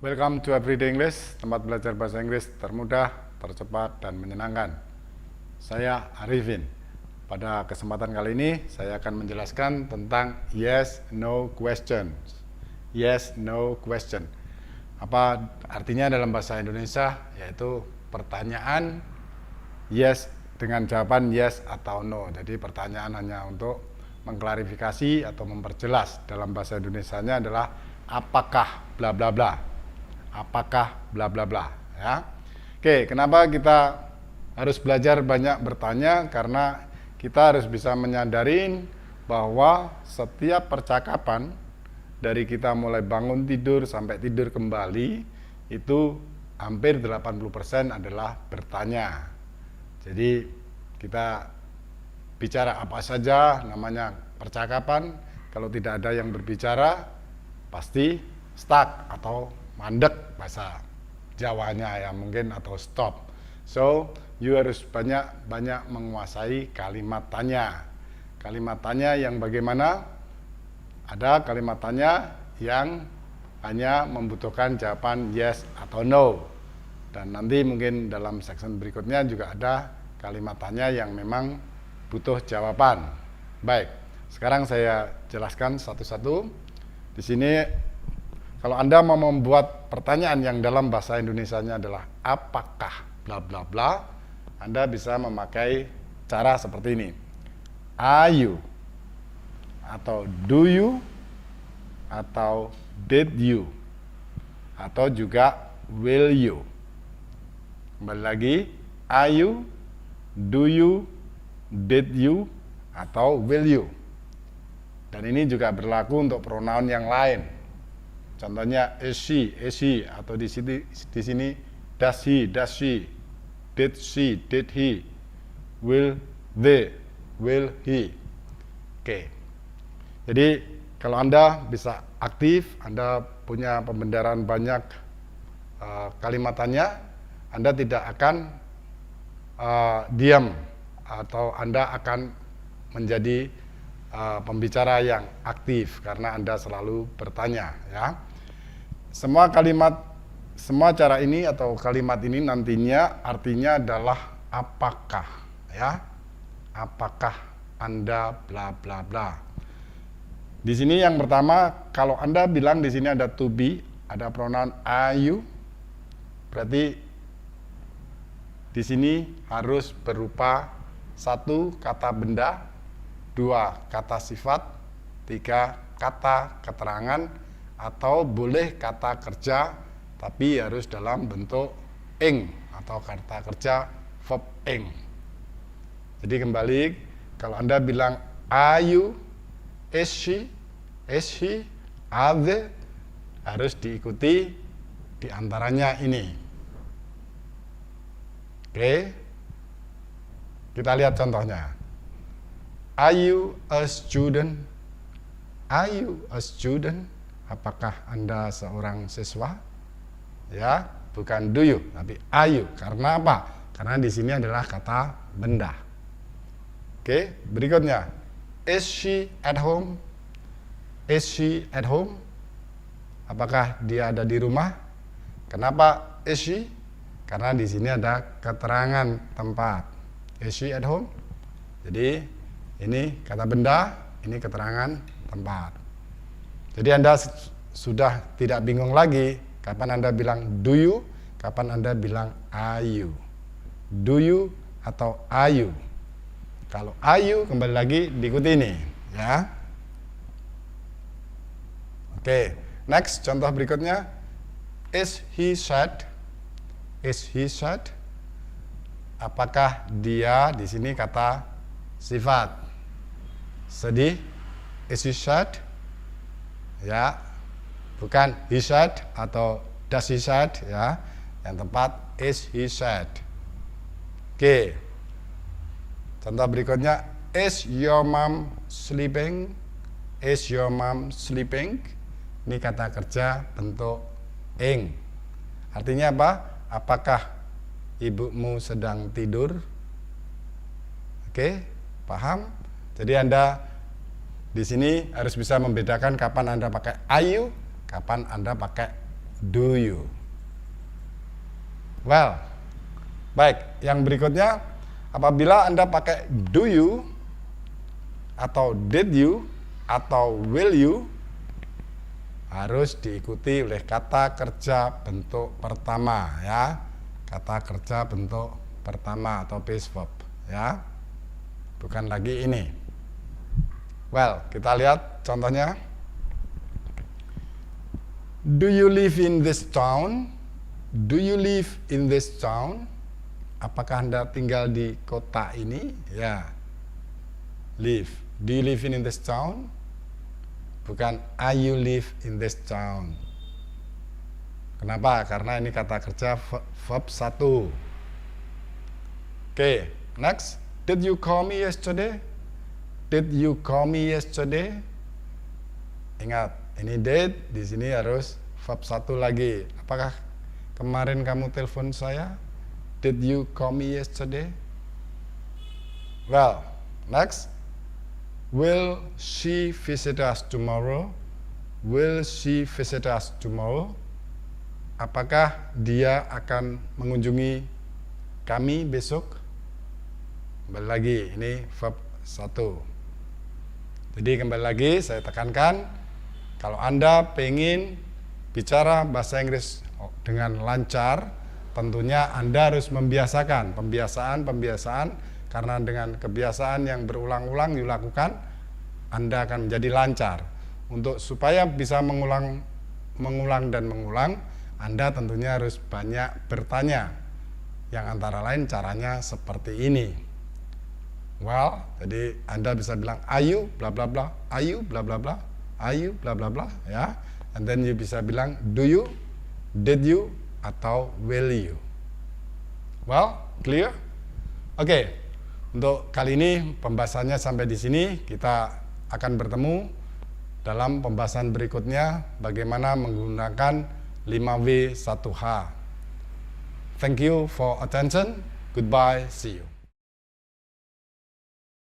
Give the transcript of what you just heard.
Welcome to Everyday English, tempat belajar bahasa Inggris termudah, tercepat, dan menyenangkan. Saya Arifin. Pada kesempatan kali ini, saya akan menjelaskan tentang yes, no questions. Yes, no question. Apa artinya dalam bahasa Indonesia? Yaitu pertanyaan yes dengan jawaban yes atau no. Jadi pertanyaan hanya untuk mengklarifikasi atau memperjelas. Dalam bahasa Indonesianya adalah apakah bla bla bla. Apakah bla bla bla, ya. Oke, kenapa kita harus belajar banyak bertanya? Karena kita harus bisa menyadarin bahwa setiap percakapan dari kita mulai bangun tidur sampai tidur kembali itu hampir 80% adalah bertanya. Jadi kita bicara apa saja namanya percakapan, kalau tidak ada yang berbicara pasti stuck atau mandek bahasa Jawanya ya mungkin, atau stop. So you harus banyak menguasai kalimat tanya. Kalimat tanya yang bagaimana? Ada kalimat tanya yang hanya membutuhkan jawaban yes atau no. Dan nanti mungkin dalam section berikutnya juga ada kalimat tanya yang memang butuh jawaban. Baik, sekarang saya jelaskan satu-satu. Di sini kalau Anda mau membuat pertanyaan yang dalam bahasa Indonesianya adalah apakah bla bla bla, Anda bisa memakai cara seperti ini. Are you, atau do you, atau did you, atau juga will you. Kembali lagi, are you, do you, did you, atau will you. Dan ini juga berlaku untuk pronoun yang lain. Contohnya is she, atau di sini does he, did she, did he, will they, will he. Oke. Jadi kalau Anda bisa aktif, Anda punya pembenaran banyak kalimat tanya, Anda tidak akan diam, atau Anda akan menjadi pembicara yang aktif karena Anda selalu bertanya, ya. Semua cara ini atau kalimat ini nantinya artinya adalah apakah, ya. Apakah Anda bla bla bla. Di sini yang pertama, kalau Anda bilang di sini ada to be, ada pronoun are you, berarti di sini harus berupa satu kata benda, dua kata sifat, tiga kata keterangan, atau boleh kata kerja tapi harus dalam bentuk ing atau kata kerja verb ing. Jadi kembali, kalau Anda bilang are you, is she, are they, harus diikuti diantaranya ini. Oke, kita lihat contohnya. Are you a student? Are you a student? Apakah Anda seorang siswa? Ya, bukan do you, tapi are you. Karena apa? Karena di sini adalah kata benda. Oke, berikutnya. Is she at home? Is she at home? Apakah dia ada di rumah? Kenapa is she? Karena di sini ada keterangan tempat. Is she at home? Jadi ini kata benda, ini keterangan tempat. Jadi Anda sudah tidak bingung lagi kapan Anda bilang do you, kapan Anda bilang are you. Do you atau are you. Kalau are you kembali lagi diikuti ini, ya. Oke, next contoh berikutnya. Is he sad? Is he sad? Apakah dia, di sini kata sifat, sedih? Is he sad? Ya, bukan he sad atau does he sad, ya. Yang tepat is he sad. Oke. Contoh berikutnya, is your mom sleeping? Is your mom sleeping? Ini kata kerja bentuk ing. Artinya apa? Apakah ibumu sedang tidur? Oke, paham? Jadi Anda di sini harus bisa membedakan kapan Anda pakai are you, kapan Anda pakai do you. Well, baik, yang berikutnya, apabila Anda pakai do you, atau did you, atau will you, harus diikuti oleh kata kerja bentuk pertama, ya. Kata kerja bentuk pertama atau base verb, ya. Bukan lagi ini. Well, kita lihat contohnya. Do you live in this town? Do you live in this town? Apakah Anda tinggal di kota ini? Ya. Live. Do you live in this town? Bukan are you live in this town. Kenapa? Karena ini kata kerja verb 1. Oke, next. Did you call me yesterday? Did you call me yesterday? Ingat, ini did, di sini harus verb 1 lagi. Apakah kemarin kamu telepon saya? Did you call me yesterday? Well, next. Will she visit us tomorrow? Will she visit us tomorrow? Apakah dia akan mengunjungi kami besok? Kembali lagi, ini verb 1. Jadi kembali lagi saya tekankan, kalau Anda pengen bicara bahasa Inggris dengan lancar, tentunya Anda harus membiasakan, pembiasaan, karena dengan kebiasaan yang berulang-ulang dilakukan, Anda akan menjadi lancar. Untuk supaya bisa mengulang dan mengulang, Anda tentunya harus banyak bertanya, yang antara lain caranya seperti ini. Well, jadi Anda bisa bilang, are you bla bla bla, are you bla bla bla, are you bla bla bla, ya. And then you bisa bilang, do you, did you, atau will you. Well, clear? Oke, untuk kali ini pembahasannya sampai di sini. Kita akan bertemu dalam pembahasan berikutnya bagaimana menggunakan 5W1H. Thank you for attention. Goodbye. See you.